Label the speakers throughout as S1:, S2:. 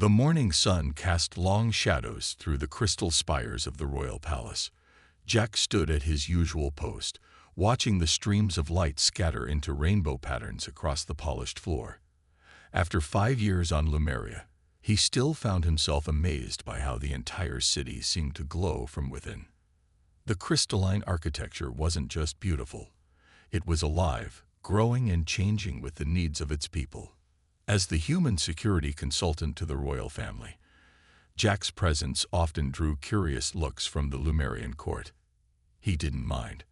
S1: The morning sun cast long shadows through the crystal spires of the royal palace. Jack stood at his usual post, watching the streams of light scatter into rainbow patterns across the polished floor. After 5 years on Lumeria, he still found himself amazed by how the entire city seemed to glow from within. The crystalline architecture wasn't just beautiful. It was alive, growing and changing with the needs of its people. As the human security consultant to the royal family, Jack's presence often drew curious looks from the Lumerian court. He didn't mind.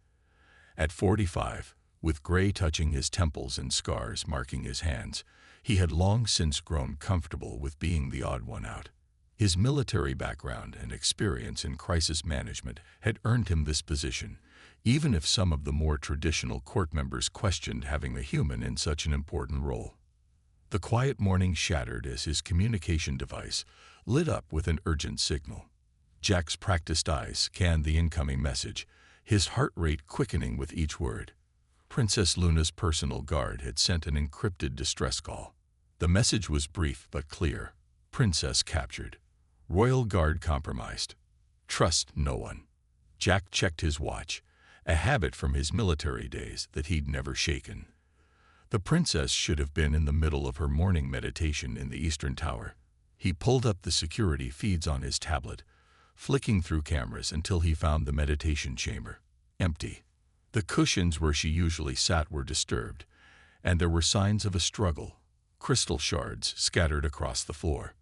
S1: At 45, with gray touching his temples and scars marking his hands, he had long since grown comfortable with being the odd one out. His military background and experience in crisis management had earned him this position, even if some of the more traditional court members questioned having a human in such an important role. The quiet morning shattered as his communication device lit up with an urgent signal. Jack's practiced eyes scanned the incoming message, his heart rate quickening with each word. Princess Luna's personal guard had sent an encrypted distress call. The message was brief but clear. Princess captured. Royal guard compromised. Trust no one. Jack checked his watch, a habit from his military days that he'd never shaken. The princess should have been in the middle of her morning meditation in the Eastern Tower. He pulled up the security feeds on his tablet, flicking through cameras until he found the meditation chamber. Empty. The cushions where she usually sat were disturbed, and there were signs of a struggle, crystal shards scattered across the floor.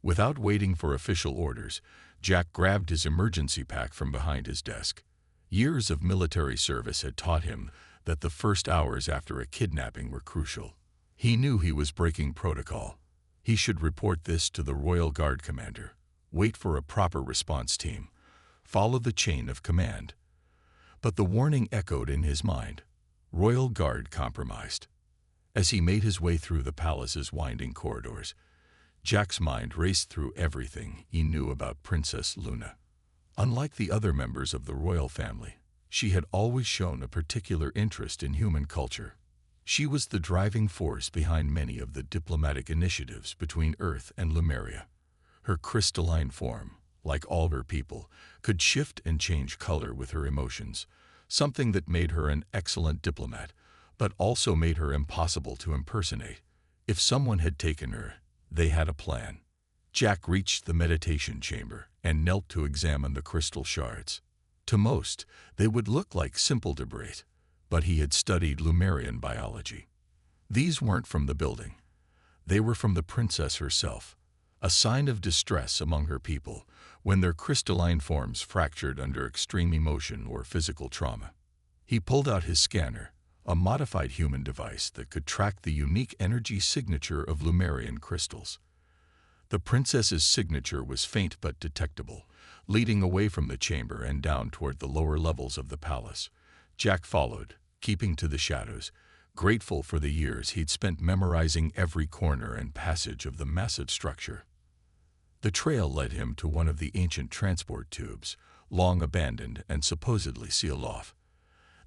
S1: Without waiting for official orders, Jack grabbed his emergency pack from behind his desk. Years of military service had taught him that the first hours after a kidnapping were crucial. He knew he was breaking protocol. He should report this to the Royal Guard commander, wait for a proper response team, follow the chain of command. But the warning echoed in his mind. Royal Guard compromised. As he made his way through the palace's winding corridors, Jack's mind raced through everything he knew about Princess Luna. Unlike the other members of the royal family, she had always shown a particular interest in human culture. She was the driving force behind many of the diplomatic initiatives between Earth and Lumeria. Her crystalline form, like all her people, could shift and change color with her emotions, something that made her an excellent diplomat, but also made her impossible to impersonate. If someone had taken her, they had a plan. Jack reached the meditation chamber and knelt to examine the crystal shards. To most, they would look like simple debris, but he had studied Lumerian biology. These weren't from the building. They were from the princess herself, a sign of distress among her people when their crystalline forms fractured under extreme emotion or physical trauma. He pulled out his scanner, a modified human device that could track the unique energy signature of Lumerian crystals. The princess's signature was faint but detectable, leading away from the chamber and down toward the lower levels of the palace. Jack followed, keeping to the shadows, grateful for the years he'd spent memorizing every corner and passage of the massive structure. The trail led him to one of the ancient transport tubes, long abandoned and supposedly sealed off.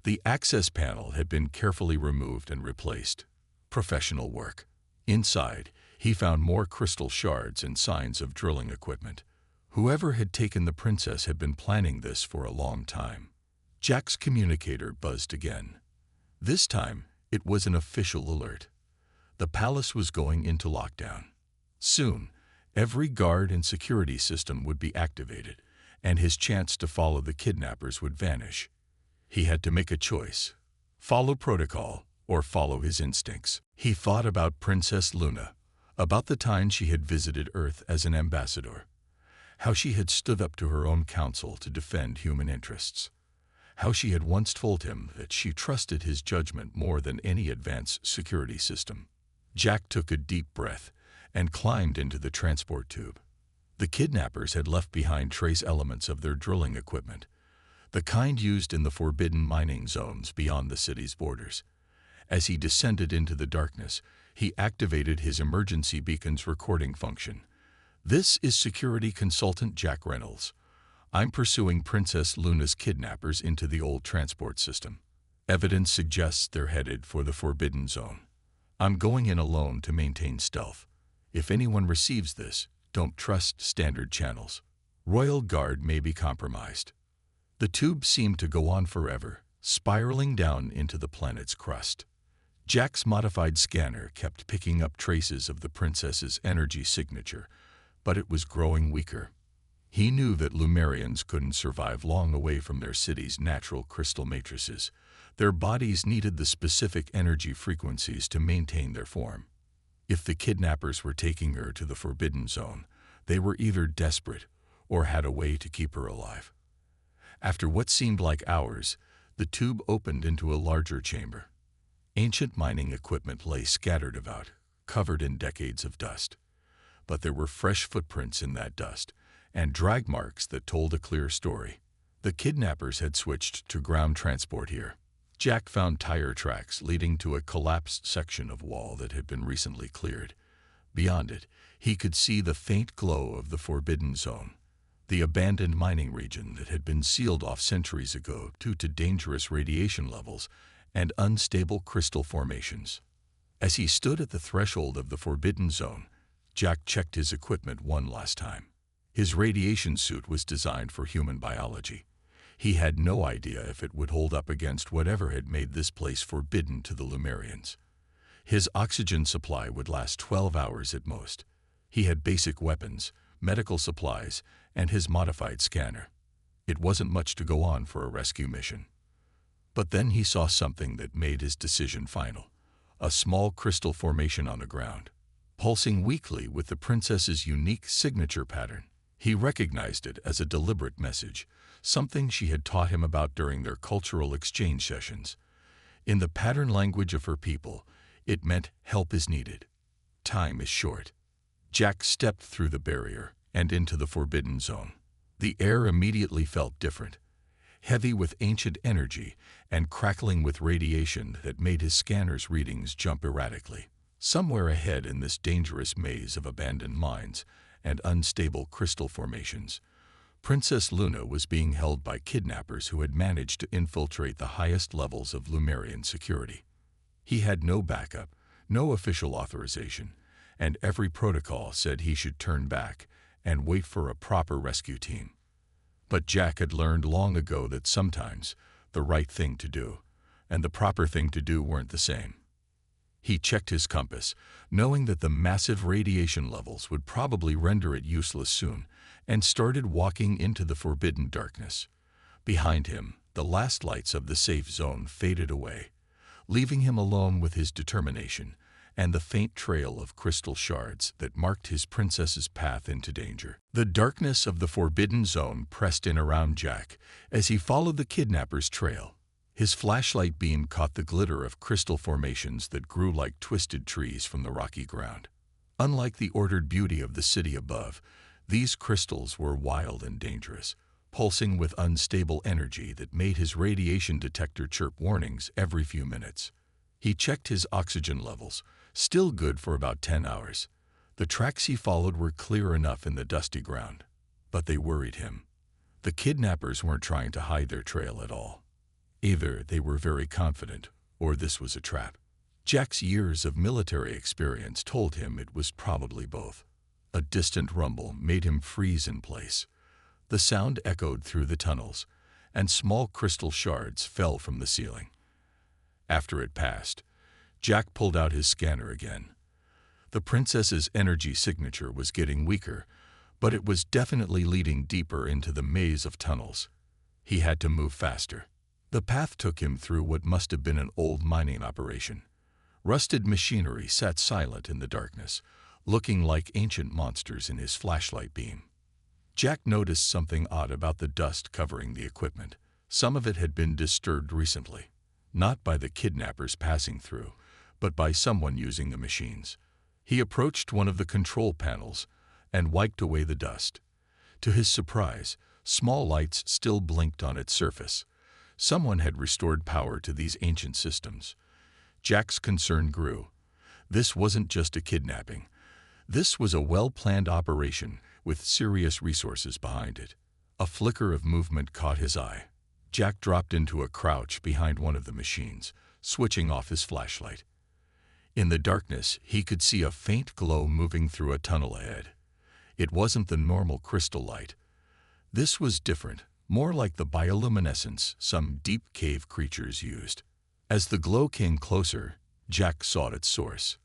S1: The access panel had been carefully removed and replaced. Professional work. Inside, he found more crystal shards and signs of drilling equipment. Whoever had taken the princess had been planning this for a long time. Jack's communicator buzzed again. This time, it was an official alert. The palace was going into lockdown. Soon, every guard and security system would be activated, and his chance to follow the kidnappers would vanish. He had to make a choice: follow protocol or follow his instincts. He thought about Princess Luna, about the time she had visited Earth as an ambassador, how she had stood up to her own council to defend human interests, how she had once told him that she trusted his judgment more than any advanced security system. Jack took a deep breath and climbed into the transport tube. The kidnappers had left behind trace elements of their drilling equipment, the kind used in the forbidden mining zones beyond the city's borders. As he descended into the darkness, he activated his emergency beacon's recording function. "This is Security Consultant Jack Reynolds. I'm pursuing Princess Luna's kidnappers into the old transport system. Evidence suggests they're headed for the Forbidden Zone. I'm going in alone to maintain stealth. If anyone receives this, Don't trust standard channels. Royal Guard may be compromised. The tube seemed to go on forever, spiraling down into the planet's crust. Jack's modified scanner kept picking up traces of the princess's energy signature, but it was growing weaker. He knew that Lumerians couldn't survive long away from their city's natural crystal matrices. Their bodies needed the specific energy frequencies to maintain their form. If the kidnappers were taking her to the Forbidden Zone, they were either desperate or had a way to keep her alive. After what seemed like hours, the tube opened into a larger chamber. Ancient mining equipment lay scattered about, covered in decades of dust. But there were fresh footprints in that dust, and drag marks that told a clear story. The kidnappers had switched to ground transport here. Jack found tire tracks leading to a collapsed section of wall that had been recently cleared. Beyond it, he could see the faint glow of the Forbidden Zone, the abandoned mining region that had been sealed off centuries ago due to dangerous radiation levels and unstable crystal formations. As he stood at the threshold of the Forbidden Zone, Jack checked his equipment one last time. His radiation suit was designed for human biology. He had no idea if it would hold up against whatever had made this place forbidden to the Lumerians. His oxygen supply would last 12 hours at most. He had basic weapons, medical supplies, and his modified scanner. It wasn't much to go on for a rescue mission. But then he saw something that made his decision final. A small crystal formation on the ground, pulsing weakly with the princess's unique signature pattern. He recognized it as a deliberate message, something she had taught him about during their cultural exchange sessions. In the pattern language of her people, it meant help is needed. Time is short. Jack stepped through the barrier and into the Forbidden Zone. The air immediately felt different, heavy with ancient energy and crackling with radiation that made his scanner's readings jump erratically. Somewhere ahead in this dangerous maze of abandoned mines and unstable crystal formations, Princess Luna was being held by kidnappers who had managed to infiltrate the highest levels of Lumerian security. He had no backup, no official authorization, and every protocol said he should turn back and wait for a proper rescue team. But Jack had learned long ago that sometimes the right thing to do and the proper thing to do weren't the same. He checked his compass, knowing that the massive radiation levels would probably render it useless soon, and started walking into the forbidden darkness. Behind him, the last lights of the safe zone faded away, leaving him alone with his determination and the faint trail of crystal shards that marked his princess's path into danger. The darkness of the Forbidden Zone pressed in around Jack as he followed the kidnapper's trail. His flashlight beam caught the glitter of crystal formations that grew like twisted trees from the rocky ground. Unlike the ordered beauty of the city above, these crystals were wild and dangerous, pulsing with unstable energy that made his radiation detector chirp warnings every few minutes. He checked his oxygen levels, still good for about 10 hours. The tracks he followed were clear enough in the dusty ground, but they worried him. The kidnappers weren't trying to hide their trail at all. Either they were very confident, or this was a trap. Jack's years of military experience told him it was probably both. A distant rumble made him freeze in place. The sound echoed through the tunnels, and small crystal shards fell from the ceiling. After it passed, Jack pulled out his scanner again. The princess's energy signature was getting weaker, but it was definitely leading deeper into the maze of tunnels. He had to move faster. The path took him through what must have been an old mining operation. Rusted machinery sat silent in the darkness, looking like ancient monsters in his flashlight beam. Jack noticed something odd about the dust covering the equipment. Some of it had been disturbed recently, not by the kidnappers passing through, but by someone using the machines. He approached one of the control panels and wiped away the dust. To his surprise, small lights still blinked on its surface. Someone had restored power to these ancient systems. Jack's concern grew. This wasn't just a kidnapping. This was a well-planned operation with serious resources behind it. A flicker of movement caught his eye. Jack dropped into a crouch behind one of the machines, switching off his flashlight. In the darkness, he could see a faint glow moving through a tunnel ahead. It wasn't the normal crystal light. This was different, more like the bioluminescence some deep cave creatures used. As the glow came closer, Jack sought its source.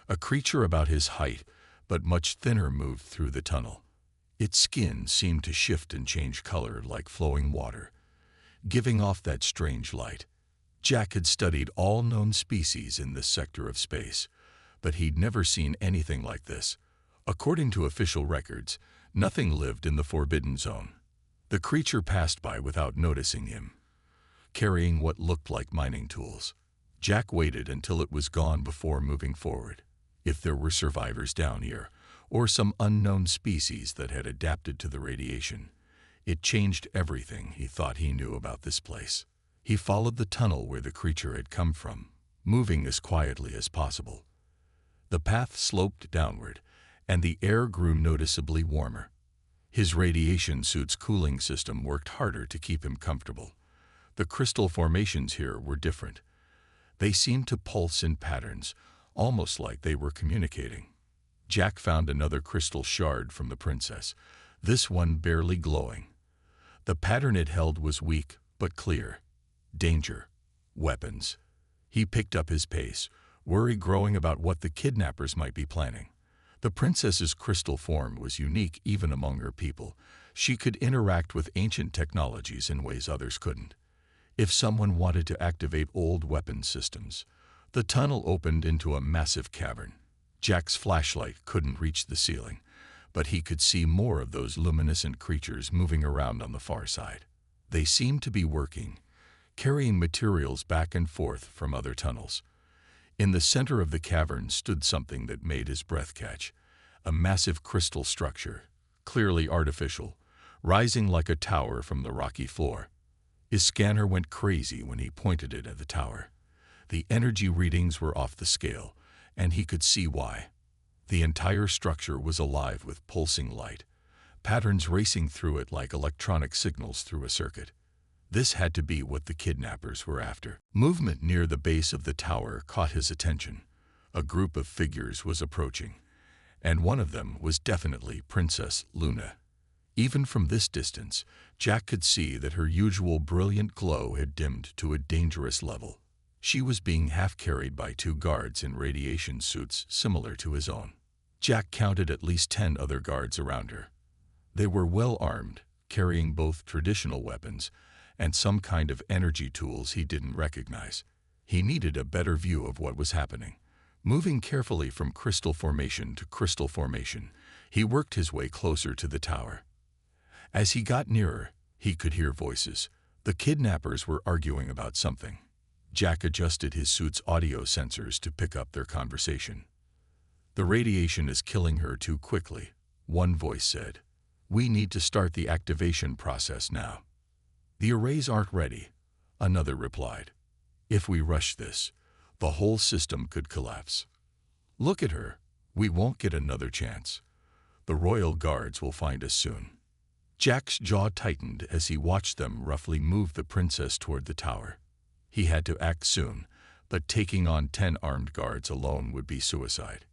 S1: A creature about his height, but much thinner, moved through the tunnel. Its skin seemed to shift and change color like flowing water, giving off that strange light. Jack had studied all known species in this sector of space, but he'd never seen anything like this. According to official records, nothing lived in the Forbidden Zone. The creature passed by without noticing him, carrying what looked like mining tools. Jack waited until it was gone before moving forward. If there were survivors down here, or some unknown species that had adapted to the radiation, it changed everything he thought he knew about this place. He followed the tunnel where the creature had come from, moving as quietly as possible. The path sloped downward, and the air grew noticeably warmer. His radiation suit's cooling system worked harder to keep him comfortable. The crystal formations here were different. They seemed to pulse in patterns, almost like they were communicating. Jack found another crystal shard from the princess, this one barely glowing. The pattern it held was weak but clear. Danger. Weapons. He picked up his pace, worry growing about what the kidnappers might be planning. The princess's crystal form was unique even among her people. She could interact with ancient technologies in ways others couldn't. If someone wanted to activate old weapon systems, the tunnel opened into a massive cavern. Jack's flashlight couldn't reach the ceiling, but he could see more of those luminescent creatures moving around on the far side. They seemed to be working, carrying materials back and forth from other tunnels. In the center of the cavern stood something that made his breath catch, a massive crystal structure, clearly artificial, rising like a tower from the rocky floor. His scanner went crazy when he pointed it at the tower. The energy readings were off the scale, and he could see why. The entire structure was alive with pulsing light, patterns racing through it like electronic signals through a circuit. This had to be what the kidnappers were after. Movement near the base of the tower caught his attention. A group of figures was approaching, and one of them was definitely Princess Luna. Even from this distance, Jack could see that her usual brilliant glow had dimmed to a dangerous level. She was being half-carried by two guards in radiation suits similar to his own. Jack counted at least 10 other guards around her. They were well armed, carrying both traditional weapons and some kind of energy tools he didn't recognize. He needed a better view of what was happening. Moving carefully from crystal formation to crystal formation, he worked his way closer to the tower. As he got nearer, he could hear voices. The kidnappers were arguing about something. Jack adjusted his suit's audio sensors to pick up their conversation. "The radiation is killing her too quickly," one voice said. "We need to start the activation process now." "The arrays aren't ready," another replied. "If we rush this, the whole system could collapse." "Look at her. We won't get another chance. The royal guards will find us soon." Jack's jaw tightened as he watched them roughly move the princess toward the tower. He had to act soon, but taking on 10 armed guards alone would be suicide.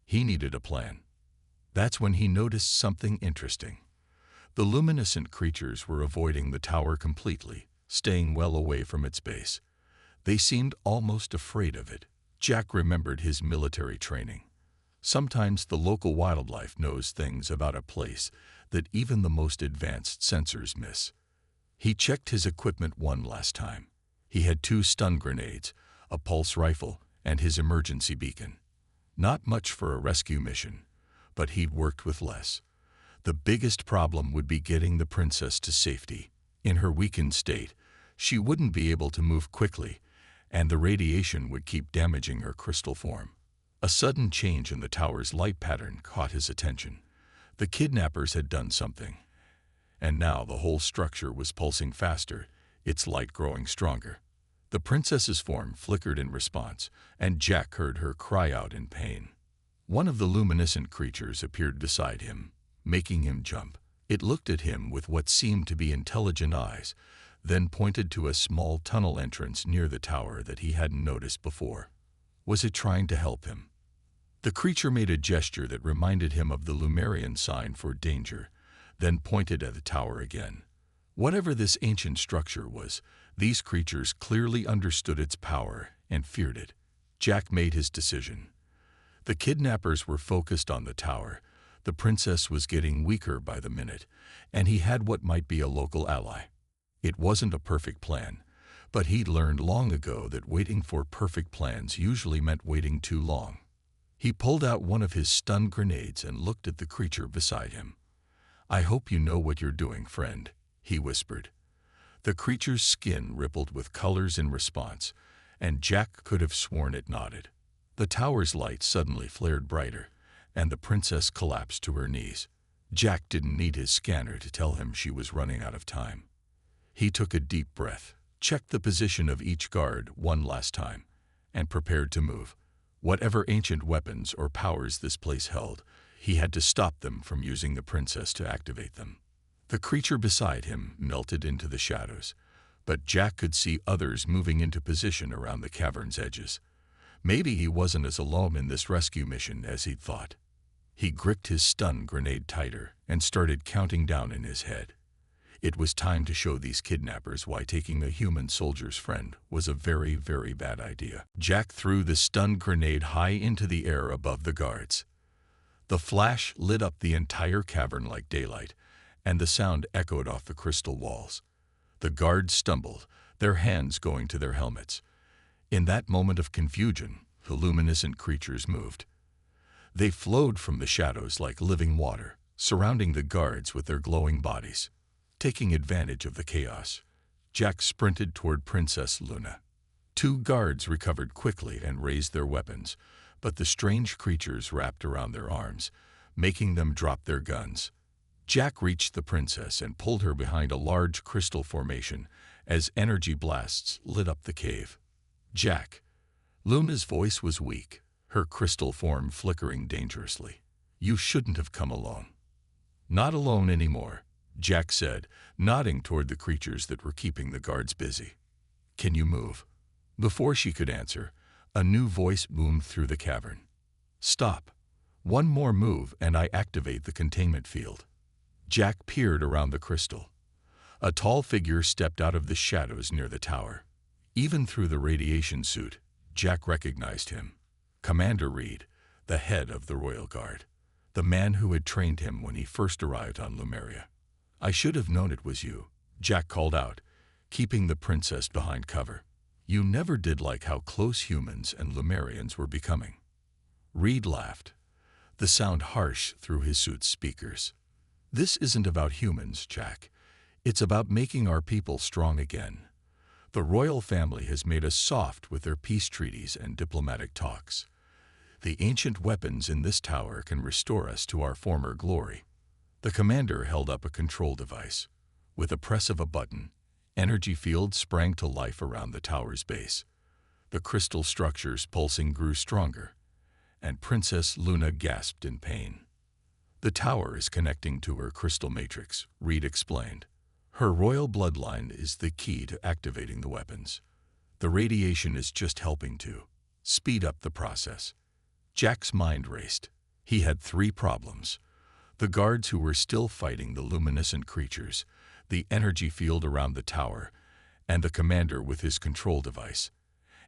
S1: He needed a plan. That's when he noticed something interesting. The luminescent creatures were avoiding the tower completely, staying well away from its base. They seemed almost afraid of it. Jack remembered his military training. Sometimes the local wildlife knows things about a place that even the most advanced sensors miss. He checked his equipment one last time. He had 2 stun grenades, a pulse rifle, and his emergency beacon. Not much for a rescue mission, but he'd worked with less. The biggest problem would be getting the princess to safety. In her weakened state, she wouldn't be able to move quickly, and the radiation would keep damaging her crystal form. A sudden change in the tower's light pattern caught his attention. The kidnappers had done something, and now the whole structure was pulsing faster, its light growing stronger. The princess's form flickered in response, and Jack heard her cry out in pain. One of the luminescent creatures appeared beside him, making him jump. It looked at him with what seemed to be intelligent eyes, then pointed to a small tunnel entrance near the tower that he hadn't noticed before. Was it trying to help him? The creature made a gesture that reminded him of the Lumerian sign for danger, then pointed at the tower again. Whatever this ancient structure was, these creatures clearly understood its power and feared it. Jack made his decision. The kidnappers were focused on the tower. The princess was getting weaker by the minute, and he had what might be a local ally. It wasn't a perfect plan, but he'd learned long ago that waiting for perfect plans usually meant waiting too long. He pulled out one of his stun grenades and looked at the creature beside him. "I hope you know what you're doing, friend," he whispered. The creature's skin rippled with colors in response, and Jack could have sworn it nodded. The tower's light suddenly flared brighter, and the princess collapsed to her knees. Jack didn't need his scanner to tell him she was running out of time. He took a deep breath, checked the position of each guard one last time, and prepared to move. Whatever ancient weapons or powers this place held, he had to stop them from using the princess to activate them. The creature beside him melted into the shadows, but Jack could see others moving into position around the cavern's edges. Maybe he wasn't as alone in this rescue mission as he'd thought. He gripped his stun grenade tighter and started counting down in his head. It was time to show these kidnappers why taking a human soldier's friend was a very, very bad idea. Jack threw the stun grenade high into the air above the guards. The flash lit up the entire cavern like daylight, and the sound echoed off the crystal walls. The guards stumbled, their hands going to their helmets. In that moment of confusion, the luminescent creatures moved. They flowed from the shadows like living water, surrounding the guards with their glowing bodies. Taking advantage of the chaos, Jack sprinted toward Princess Luna. Two guards recovered quickly and raised their weapons, but the strange creatures wrapped around their arms, making them drop their guns. Jack reached the princess and pulled her behind a large crystal formation as energy blasts lit up the cave. "Jack." Luna's voice was weak, her crystal form flickering dangerously. "You shouldn't have come alone." "Not alone anymore," Jack said, nodding toward the creatures that were keeping the guards busy. "Can you move?" Before she could answer, a new voice boomed through the cavern. "Stop. One more move and I activate the containment field." Jack peered around the crystal. A tall figure stepped out of the shadows near the tower. Even through the radiation suit, Jack recognized him. Commander Reed, the head of the Royal Guard, the man who had trained him when he first arrived on Lumeria. "I should have known it was you," Jack called out, keeping the princess behind cover. "You never did like how close humans and Lumerians were becoming." Reed laughed, the sound harsh through his suit's speakers. "This isn't about humans, Jack. It's about making our people strong again. The royal family has made us soft with their peace treaties and diplomatic talks. The ancient weapons in this tower can restore us to our former glory." The commander held up a control device. With a press of a button, energy fields sprang to life around the tower's base. The crystal structures pulsing grew stronger, and Princess Luna gasped in pain. "The tower is connecting to her crystal matrix," Reed explained. "Her royal bloodline is the key to activating the weapons. The radiation is just helping to speed up the process." Jack's mind raced. He had three problems: the guards who were still fighting the luminescent creatures, the energy field around the tower, and the commander with his control device.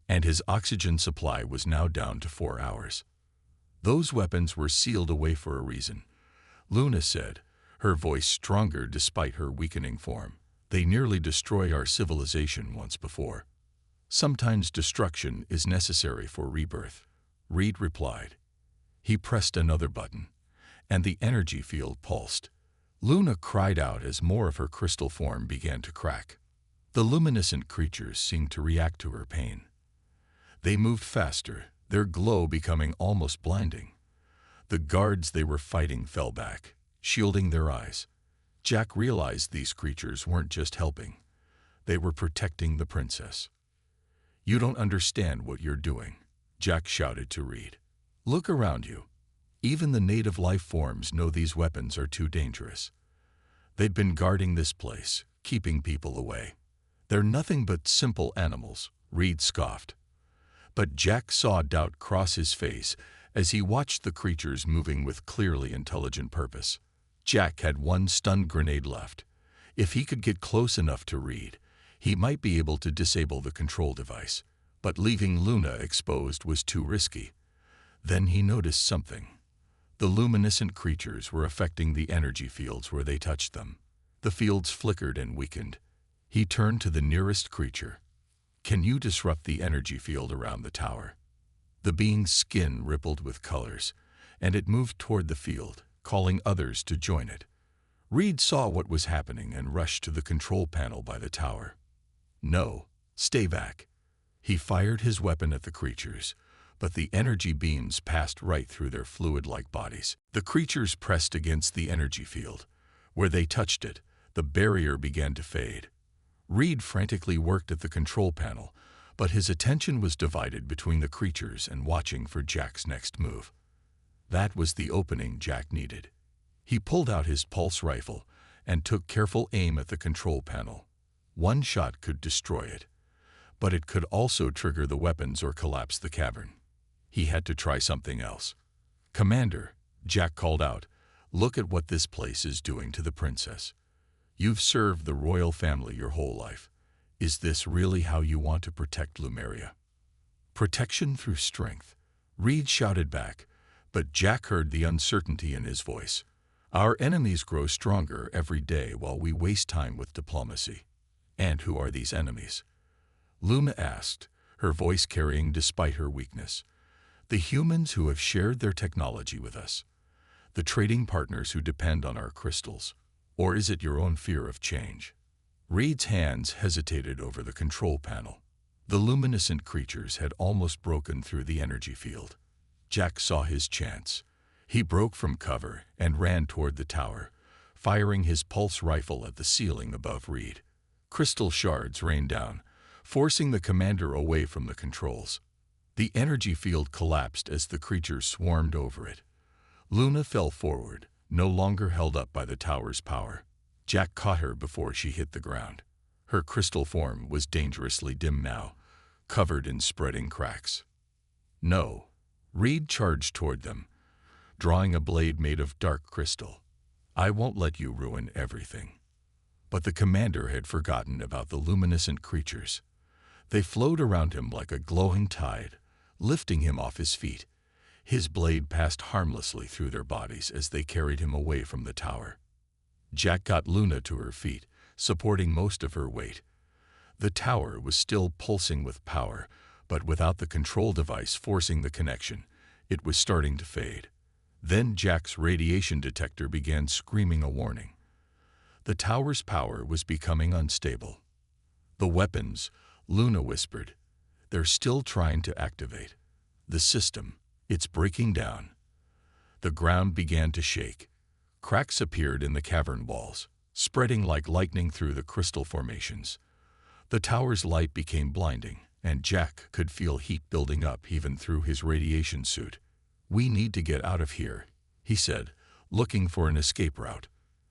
S1: And his oxygen supply was now down to 4 hours. "Those weapons were sealed away for a reason," Luna said, her voice stronger despite her weakening form. "They nearly destroyed our civilization once before. Sometimes destruction is necessary for rebirth," Reed replied. He pressed another button, and the energy field pulsed. Luna cried out as more of her crystal form began to crack. The luminescent creatures seemed to react to her pain. They moved faster, their glow becoming almost blinding. The guards they were fighting fell back, shielding their eyes. Jack realized these creatures weren't just helping. They were protecting the princess. "You don't understand what you're doing," Jack shouted to Reed. "Look around you. Even the native life forms know these weapons are too dangerous. They'd been guarding this place, keeping people away. They're nothing but simple animals," Reed scoffed. But Jack saw doubt cross his face as he watched the creatures moving with clearly intelligent purpose. Jack had one stun grenade left. If he could get close enough to Reed, he might be able to disable the control device, but leaving Luna exposed was too risky. Then he noticed something. The luminescent creatures were affecting the energy fields where they touched them. The fields flickered and weakened. He turned to the nearest creature. "Can you disrupt the energy field around the tower?" The being's skin rippled with colors, and it moved toward the field, calling others to join it. Reed saw what was happening and rushed to the control panel by the tower. "No, stay back." He fired his weapon at the creatures, but the energy beams passed right through their fluid-like bodies. The creatures pressed against the energy field. Where they touched it, the barrier began to fade. Reed frantically worked at the control panel, but his attention was divided between the creatures and watching for Jack's next move. That was the opening Jack needed. He pulled out his pulse rifle and took careful aim at the control panel. One shot could destroy it, but it could also trigger the weapons or collapse the cavern. He had to try something else. "Commander," Jack called out, "look at what this place is doing to the princess. You've served the royal family your whole life. Is this really how you want to protect Lumeria?" "Protection through strength," Reed shouted back, but Jack heard the uncertainty in his voice. "Our enemies grow stronger every day while we waste time with diplomacy." "And who are these enemies?" Luna asked, her voice carrying despite her weakness. "The humans who have shared their technology with us. The trading partners who depend on our crystals. Or is it your own fear of change?" Reed's hands hesitated over the control panel. The luminescent creatures had almost broken through the energy field. Jack saw his chance. He broke from cover and ran toward the tower, firing his pulse rifle at the ceiling above Reed. Crystal shards rained down, forcing the commander away from the controls. The energy field collapsed as the creatures swarmed over it. Luna fell forward, no longer held up by the tower's power. Jack caught her before she hit the ground. Her crystal form was dangerously dim now, covered in spreading cracks. "No." Reed charged toward them, drawing a blade made of dark crystal. "I won't let you ruin everything." But the commander had forgotten about the luminescent creatures. They flowed around him like a glowing tide, lifting him off his feet. His blade passed harmlessly through their bodies as they carried him away from the tower. Jack got Luna to her feet, supporting most of her weight. The tower was still pulsing with power, but without the control device forcing the connection, it was starting to fade. Then Jack's radiation detector began screaming a warning. The tower's power was becoming unstable. "The weapons," Luna whispered. "They're still trying to activate. The system, it's breaking down." The ground began to shake. Cracks appeared in the cavern walls, spreading like lightning through the crystal formations. The tower's light became blinding, and Jack could feel heat building up even through his radiation suit. "We need to get out of here," he said, looking for an escape route.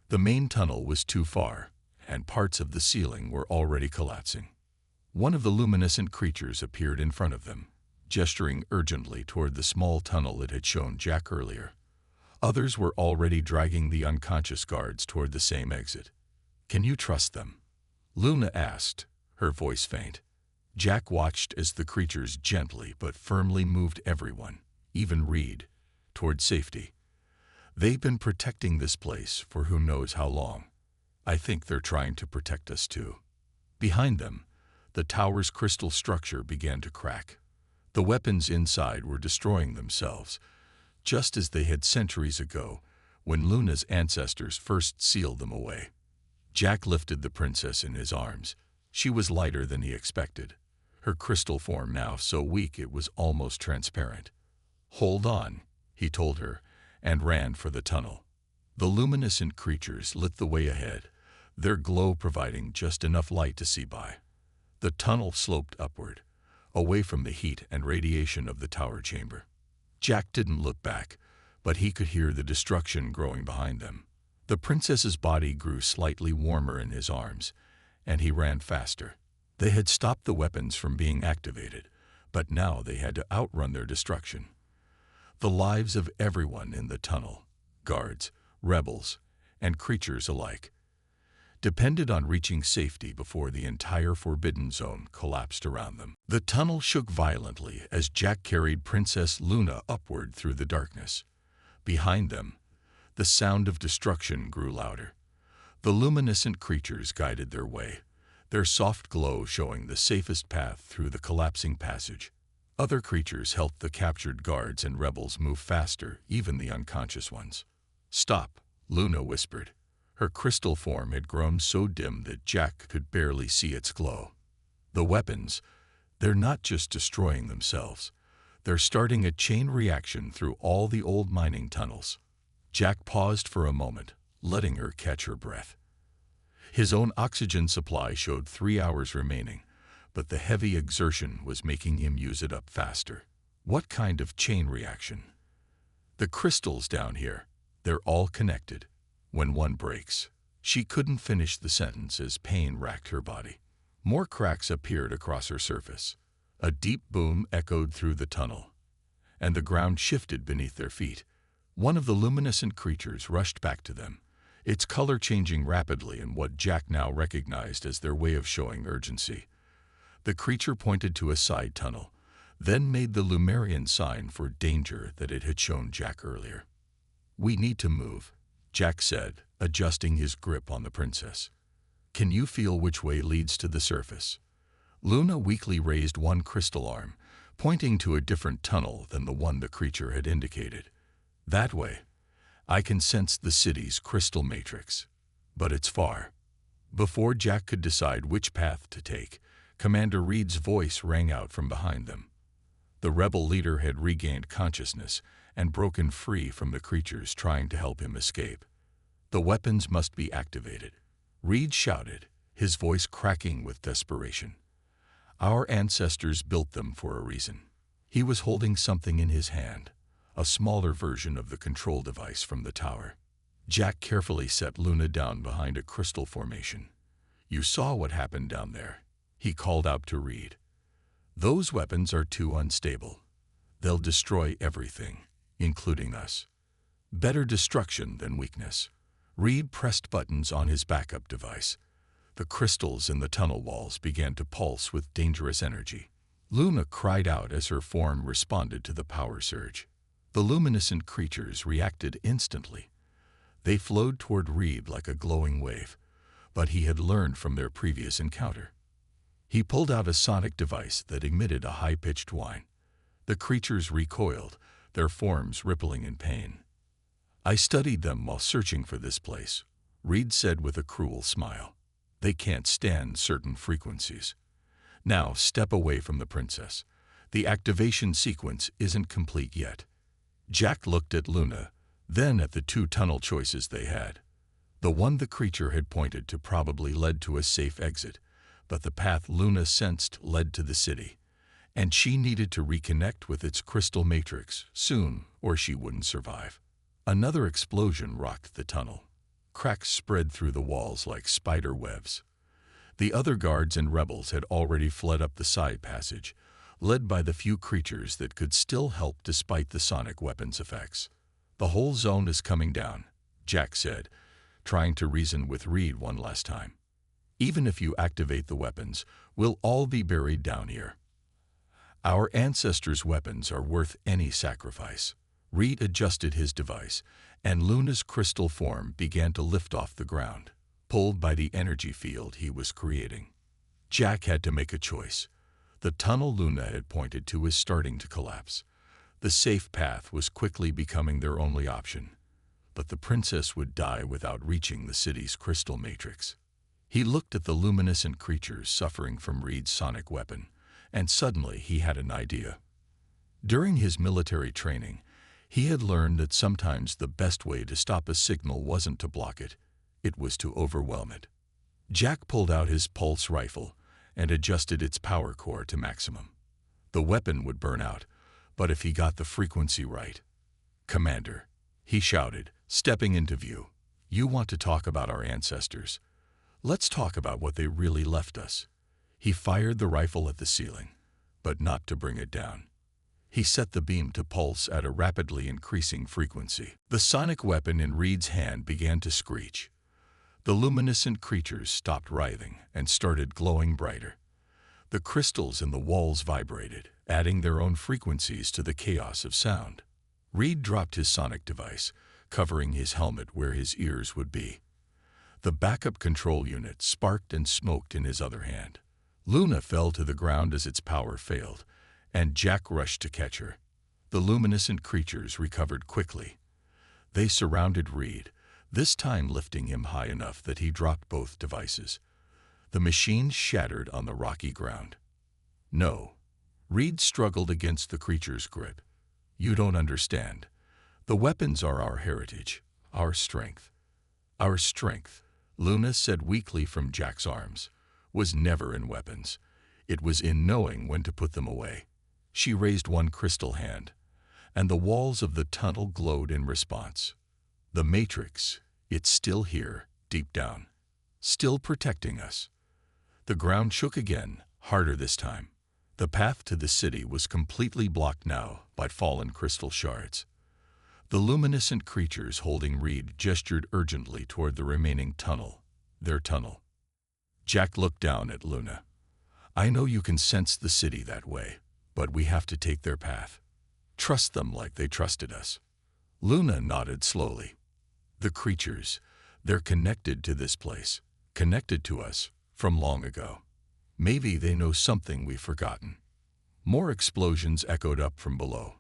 S1: The main tunnel was too far, and parts of the ceiling were already collapsing. One of the luminescent creatures appeared in front of them, gesturing urgently toward the small tunnel it had shown Jack earlier. Others were already dragging the unconscious guards toward the same exit. "Can you trust them?" Luna asked, her voice faint. Jack watched as the creatures gently but firmly moved everyone, even Reed, toward safety. "They've been protecting this place for who knows how long. I think they're trying to protect us too." Behind them, the tower's crystal structure began to crack. The weapons inside were destroying themselves, just as they had centuries ago when Luna's ancestors first sealed them away. Jack lifted the princess in his arms. She was lighter than he expected, her crystal form now so weak it was almost transparent. "Hold on," he told her, and ran for the tunnel. The luminescent creatures lit the way ahead, their glow providing just enough light to see by. The tunnel sloped upward, away from the heat and radiation of the tower chamber. Jack didn't look back, but he could hear the destruction growing behind them. The princess's body grew slightly warmer in his arms, and he ran faster. They had stopped the weapons from being activated, but now they had to outrun their destruction. The lives of everyone in the tunnel, guards, rebels, and creatures alike, depended on reaching safety before the entire Forbidden Zone collapsed around them. The tunnel shook violently as Jack carried Princess Luna upward through the darkness. Behind them, the sound of destruction grew louder. The luminescent creatures guided their way, their soft glow showing the safest path through the collapsing passage. Other creatures helped the captured guards and rebels move faster, even the unconscious ones. "Stop," Luna whispered. Her crystal form had grown so dim that Jack could barely see its glow. "The weapons, they're not just destroying themselves. They're starting a chain reaction through all the old mining tunnels." Jack paused for a moment, letting her catch her breath. His own oxygen supply showed 3 hours remaining, but the heavy exertion was making him use it up faster. "What kind of chain reaction?" "The crystals down here, they're all connected. When one breaks..." She couldn't finish the sentence as pain racked her body. More cracks appeared across her surface. A deep boom echoed through the tunnel, and the ground shifted beneath their feet. One of the luminescent creatures rushed back to them, its color changing rapidly in what Jack now recognized as their way of showing urgency. The creature pointed to a side tunnel, then made the Lumerian sign for danger that it had shown Jack earlier. "We need to move," Jack said, adjusting his grip on the princess. "Can you feel which way leads to the surface?" Luna weakly raised one crystal arm, pointing to a different tunnel than the one the creature had indicated. "That way. I can sense the city's crystal matrix, but it's far." Before Jack could decide which path to take, Commander Reed's voice rang out from behind them. The rebel leader had regained consciousness and broken free from the creatures trying to help him escape. "The weapons must be activated," Reed shouted, his voice cracking with desperation. "Our ancestors built them for a reason." He was holding something in his hand, a smaller version of the control device from the tower. Jack carefully set Luna down behind a crystal formation. "You saw what happened down there," he called out to Reed. "Those weapons are too unstable. They'll destroy everything, including us. Better destruction than weakness." Reed pressed buttons on his backup device. The crystals in the tunnel walls began to pulse with dangerous energy. Luna cried out as her form responded to the power surge. The luminescent creatures reacted instantly. They flowed toward Reed like a glowing wave, but he had learned from their previous encounter. He pulled out a sonic device that emitted a high-pitched whine. The creatures recoiled, their forms rippling in pain. "I studied them while searching for this place," Reed said with a cruel smile. "They can't stand certain frequencies. Now step away from the princess. The activation sequence isn't complete yet." Jack looked at Luna, then at the 2 tunnel choices they had. The one the creature had pointed to probably led to a safe exit, but the path Luna sensed led to the city, and she needed to reconnect with its crystal matrix soon or she wouldn't survive. Another explosion rocked the tunnel. Cracks spread through the walls like spider webs. The other guards and rebels had already fled up the side passage, led by the few creatures that could still help despite the sonic weapons effects. "The whole zone is coming down," Jack said, trying to reason with Reed one last time. "Even if you activate the weapons, we'll all be buried down here. Our ancestors' weapons are worth any sacrifice." Reed adjusted his device, and Luna's crystal form began to lift off the ground, pulled by the energy field he was creating. Jack had to make a choice. The tunnel Luna had pointed to was starting to collapse. The safe path was quickly becoming their only option, but the princess would die without reaching the city's crystal matrix. He looked at the luminescent creatures suffering from Reed's sonic weapon, and suddenly he had an idea. During his military training, he had learned that sometimes the best way to stop a signal wasn't to block it, it was to overwhelm it. Jack pulled out his pulse rifle and adjusted its power core to maximum. The weapon would burn out, but if he got the frequency right— "Commander," he shouted, stepping into view, "you want to talk about our ancestors. Let's talk about what they really left us." He fired the rifle at the ceiling, but not to bring it down. He set the beam to pulse at a rapidly increasing frequency. The sonic weapon in Reed's hand began to screech. The luminescent creatures stopped writhing and started glowing brighter. The crystals in the walls vibrated, adding their own frequencies to the chaos of sound. Reed dropped his sonic device, covering his helmet where his ears would be. The backup control unit sparked and smoked in his other hand. Luna fell to the ground as its power failed, and Jack rushed to catch her. The luminescent creatures recovered quickly. They surrounded Reed, this time lifting him high enough that he dropped both devices. The machine shattered on the rocky ground. No. Reed struggled against the creature's grip. You don't understand. The weapons are our heritage, our strength. Our strength, Luna said weakly from Jack's arms, was never in weapons. It was in knowing when to put them away. She raised one crystal hand, and the walls of the tunnel glowed in response. The Matrix, it's still here, deep down, still protecting us. The ground shook again, harder this time. The path to the city was completely blocked now by fallen crystal shards. The luminescent creatures holding Reed gestured urgently toward the remaining tunnel, their tunnel. Jack looked down at Luna. I know you can sense the city that way, but we have to take their path. Trust them like they trusted us. Luna nodded slowly. The creatures, they're connected to this place, connected to us from long ago. Maybe they know something we've forgotten. More explosions echoed up from below.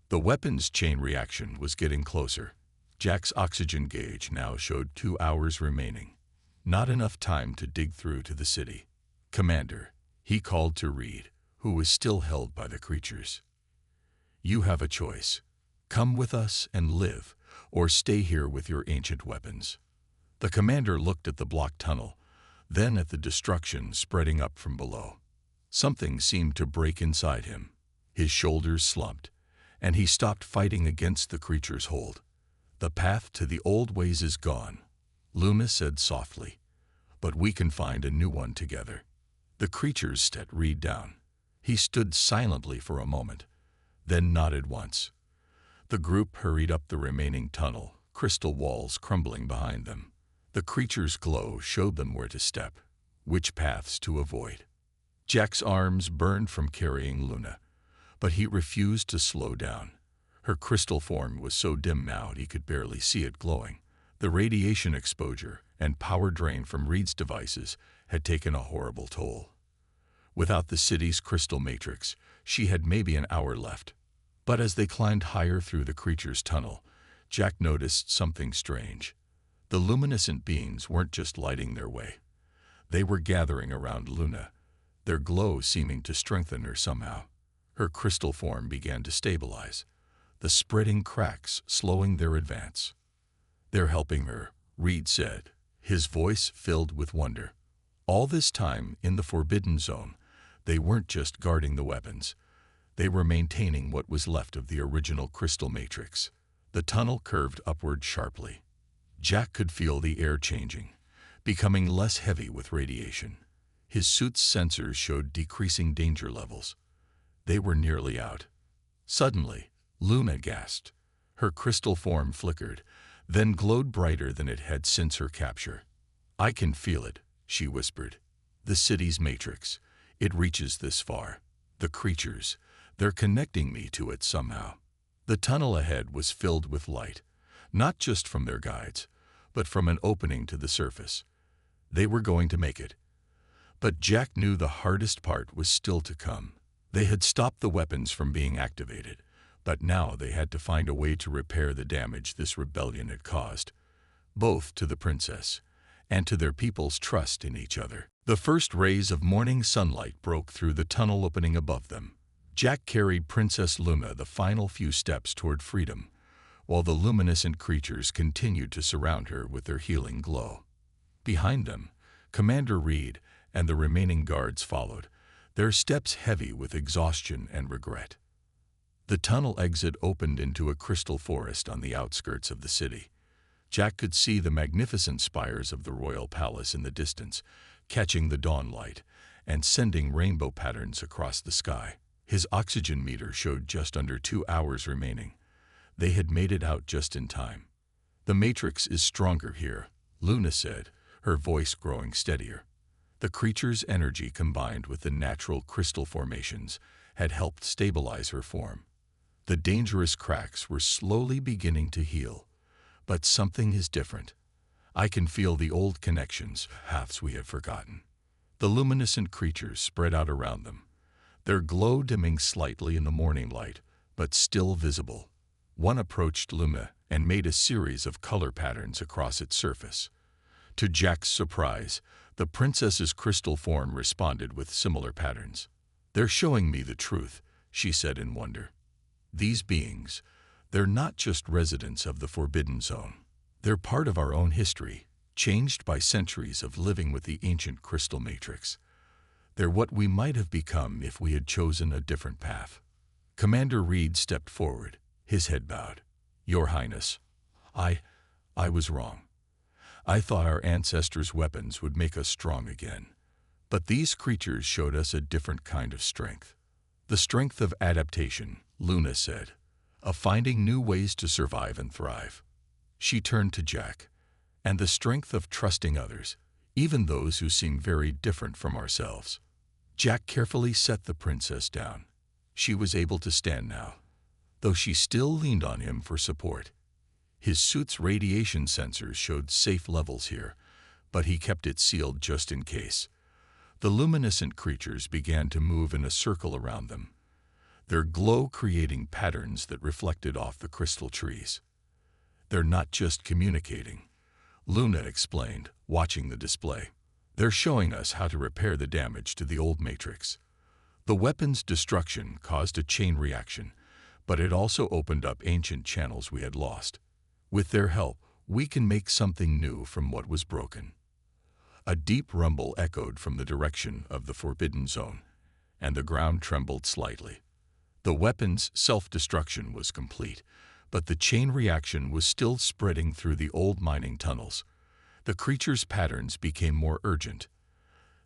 S1: The weapons chain reaction was getting closer. Jack's oxygen gauge now showed 2 hours remaining. Not enough time to dig through to the city. Commander, he called to Reed, who was still held by the creatures. You have a choice. Come with us and live, or stay here with your ancient weapons. The commander looked at the blocked tunnel, then at the destruction spreading up from below. Something seemed to break inside him. His shoulders slumped, and he stopped fighting against the creature's hold. The path to the old ways is gone, Luna said softly, but we can find a new one together. The creatures set Reed down. He stood silently for a moment, then nodded once. The group hurried up the remaining tunnel, crystal walls crumbling behind them. The creature's glow showed them where to step, which paths to avoid. Jack's arms burned from carrying Luna, but he refused to slow down. Her crystal form was so dim now he could barely see it glowing. The radiation exposure and power drain from Reed's devices had taken a horrible toll. Without the city's crystal matrix, she had maybe an hour left. But as they climbed higher through the creature's tunnel, Jack noticed something strange. The luminescent beings weren't just lighting their way. They were gathering around Luna, their glow seeming to strengthen her somehow. Her crystal form began to stabilize, the spreading cracks slowing their advance. They're helping her, Reed said, his voice filled with wonder. All this time in the Forbidden Zone, they weren't just guarding the weapons. They were maintaining what was left of the original crystal matrix. The tunnel curved upward sharply. Jack could feel the air changing, becoming less heavy with radiation. His suit's sensors showed decreasing danger levels. They were nearly out. Suddenly, Luna gasped. Her crystal form flickered, then glowed brighter than it had since her capture. I can feel it, she whispered. The city's matrix. It reaches this far. The creatures, they're connecting me to it somehow. The tunnel ahead was filled with light, not just from their guides, but from an opening to the surface. They were going to make it. But Jack knew the hardest part was still to come. They had stopped the weapons from being activated, but now they had to find a way to repair the damage this rebellion had caused, both to the princess and to their people's trust in each other. The first rays of morning sunlight broke through the tunnel opening above them. Jack carried Princess Luna the final few steps toward freedom, while the luminescent creatures continued to surround her with their healing glow. Behind them, Commander Reed and the remaining guards followed, their steps heavy with exhaustion and regret. The tunnel exit opened into a crystal forest on the outskirts of the city. Jack could see the magnificent spires of the royal palace in the distance, catching the dawn light and sending rainbow patterns across the sky. His oxygen meter showed just under 2 hours remaining. They had made it out just in time. "The matrix is stronger here," Luna said, her voice growing steadier. The creature's energy combined with the natural crystal formations had helped stabilize her form. The dangerous cracks were slowly beginning to heal. But something is different. I can feel the old connections, paths we had forgotten. The luminescent creatures spread out around them, their glow dimming slightly in the morning light, but still visible. One approached Luna and made a series of color patterns across its surface. To Jack's surprise, the princess's crystal form responded with similar patterns. "They're showing me the truth," she said in wonder. "These beings, they're not just residents of the Forbidden Zone. They're part of our own history, changed by centuries of living with the ancient crystal matrix. They're what we might have become if we had chosen a different path." Commander Reed stepped forward, his head bowed. "Your Highness, I was wrong. I thought our ancestors' weapons would make us strong again. But these creatures showed us a different kind of strength. The strength of adaptation," Luna said, "of finding new ways to survive and thrive." She turned to Jack. "And the strength of trusting others, even those who seem very different from ourselves." Jack carefully set the princess down. She was able to stand now, though she still leaned on him for support. His suit's radiation sensors showed safe levels here, but he kept it sealed just in case. The luminescent creatures began to move in a circle around them, their glow creating patterns that reflected off the crystal trees. "They're not just communicating," Luna explained, watching the display. "They're showing us how to repair the damage to the old matrix. The weapon's destruction caused a chain reaction, but it also opened up ancient channels we had lost. With their help, we can make something new from what was broken." A deep rumble echoed from the direction of the Forbidden Zone, and the ground trembled slightly. The weapon's self-destruction was complete, but the chain reaction was still spreading through the old mining tunnels. The creature's patterns became more urgent.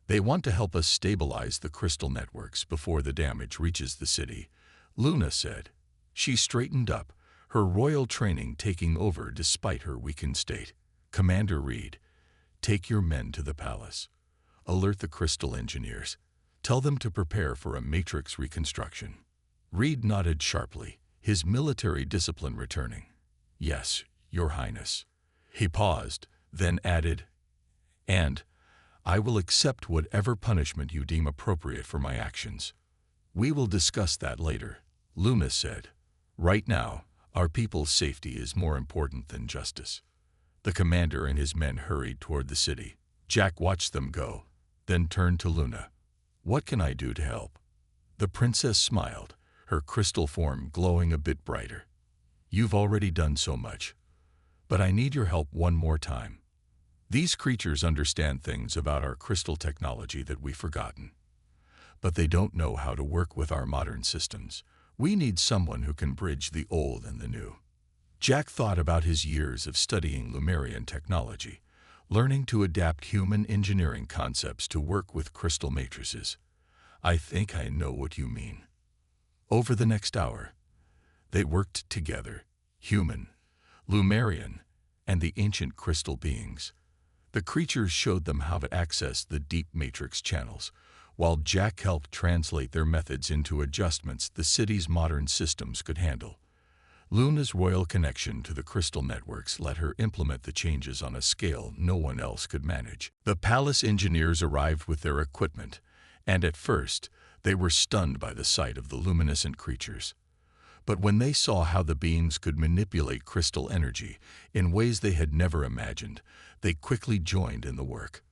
S1: "They want to help us stabilize the crystal networks before the damage reaches the city," Luna said. She straightened up, her royal training taking over despite her weakened state. "Commander Reed, take your men to the palace. Alert the crystal engineers. Tell them to prepare for a matrix reconstruction." Reed nodded sharply, his military discipline returning. "Yes, Your Highness." He paused, then added, "And I will accept whatever punishment you deem appropriate for my actions." "We will discuss that later," Luna said. "Right now, our people's safety is more important than justice." The commander and his men hurried toward the city. Jack watched them go, then turned to Luna. "What can I do to help?" The princess smiled, her crystal form glowing a bit brighter. "You've already done so much, but I need your help one more time. These creatures understand things about our crystal technology that we've forgotten, but they don't know how to work with our modern systems. We need someone who can bridge the old and the new." Jack thought about his years of studying Lumerian technology, learning to adapt human engineering concepts to work with crystal matrices. "I think I know what you mean." Over the next hour, they worked together, human, Lumerian, and the ancient crystal beings. The creatures showed them how to access the deep matrix channels, while Jack helped translate their methods into adjustments the city's modern systems could handle. Luna's royal connection to the crystal networks let her implement the changes on a scale no one else could manage. The palace engineers arrived with their equipment, and at first, they were stunned by the sight of the luminescent creatures. But when they saw how the beings could manipulate crystal energy in ways they had never imagined, they quickly joined in the work.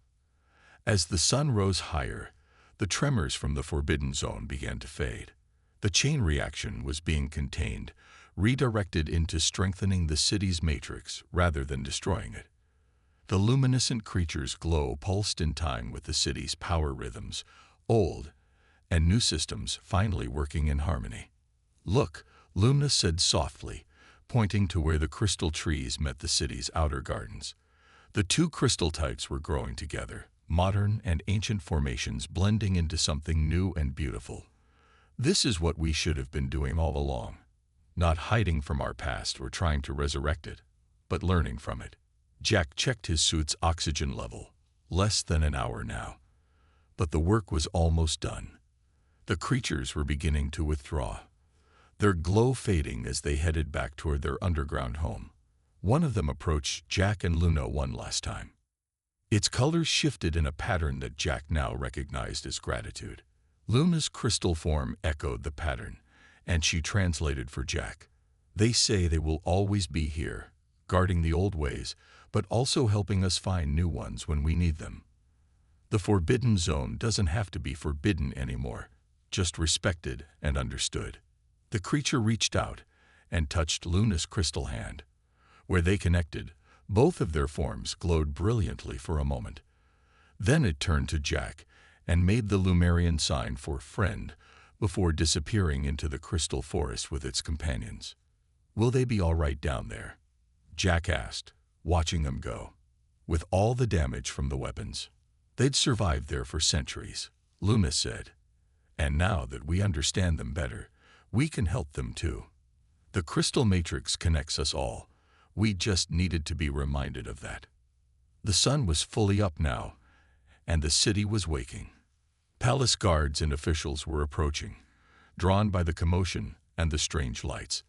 S1: As the sun rose higher, the tremors from the Forbidden Zone began to fade. The chain reaction was being contained, redirected into strengthening the city's matrix rather than destroying it. The luminescent creatures' glow pulsed in time with the city's power rhythms, old and new systems finally working in harmony. "Look," Luna said softly, pointing to where the crystal trees met the city's outer gardens. The two crystal types were growing together, modern and ancient formations blending into something new and beautiful. This is what we should have been doing all along. Not hiding from our past or trying to resurrect it, but learning from it. Jack checked his suit's oxygen level. Less than an hour now. But the work was almost done. The creatures were beginning to withdraw, their glow fading as they headed back toward their underground home. One of them approached Jack and Luna one last time. Its colors shifted in a pattern that Jack now recognized as gratitude. Luna's crystal form echoed the pattern, and she translated for Jack. They say they will always be here, guarding the old ways, but also helping us find new ones when we need them. The forbidden zone doesn't have to be forbidden anymore, just respected and understood. The creature reached out and touched Luna's crystal hand. Where they connected, both of their forms glowed brilliantly for a moment. Then it turned to Jack and made the Lumerian sign for friend before disappearing into the crystal forest with its companions. Will they be all right down there? Jack asked, watching them go. With all the damage from the weapons, they'd survived there for centuries, Luna said. And now that we understand them better, we can help them too. The crystal matrix connects us all. We just needed to be reminded of that. The sun was fully up now, and the city was waking. Palace guards and officials were approaching, drawn by the commotion and the strange lights.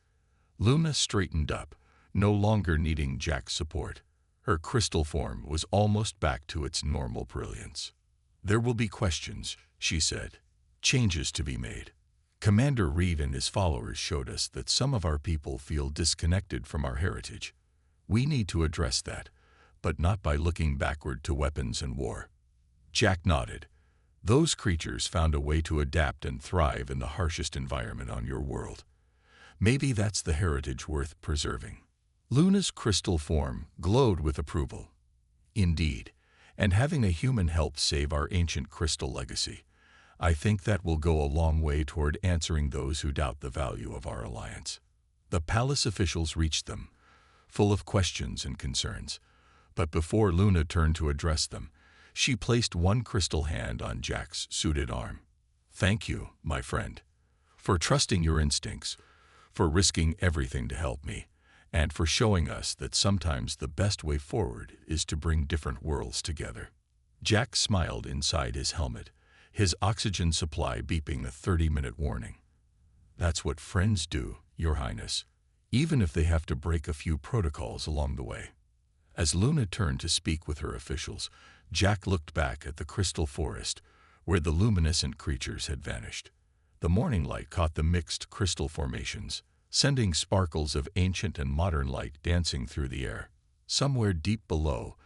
S1: Luna straightened up, no longer needing Jack's support. Her crystal form was almost back to its normal brilliance. There will be questions, she said. Changes to be made. Commander Reed and his followers showed us that some of our people feel disconnected from our heritage. We need to address that, but not by looking backward to weapons and war. Jack nodded. Those creatures found a way to adapt and thrive in the harshest environment on your world. Maybe that's the heritage worth preserving. Luna's crystal form glowed with approval. Indeed, and having a human help save our ancient crystal legacy, I think that will go a long way toward answering those who doubt the value of our alliance. The palace officials reached them, full of questions and concerns. But before Luna turned to address them, she placed one crystal hand on Jack's suited arm. Thank you, my friend, for trusting your instincts, for risking everything to help me, and for showing us that sometimes the best way forward is to bring different worlds together. Jack smiled inside his helmet, his oxygen supply beeping a 30-minute warning. That's what friends do, Your Highness, even if they have to break a few protocols along the way. As Luna turned to speak with her officials, Jack looked back at the crystal forest, where the luminescent creatures had vanished. The morning light caught the mixed crystal formations, sending sparkles of ancient and modern light dancing through the air. Somewhere deep below,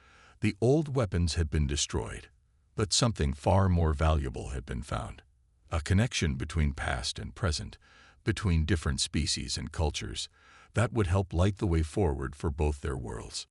S1: the old weapons had been destroyed, but something far more valuable had been found. A connection between past and present, between different species and cultures, that would help light the way forward for both their worlds.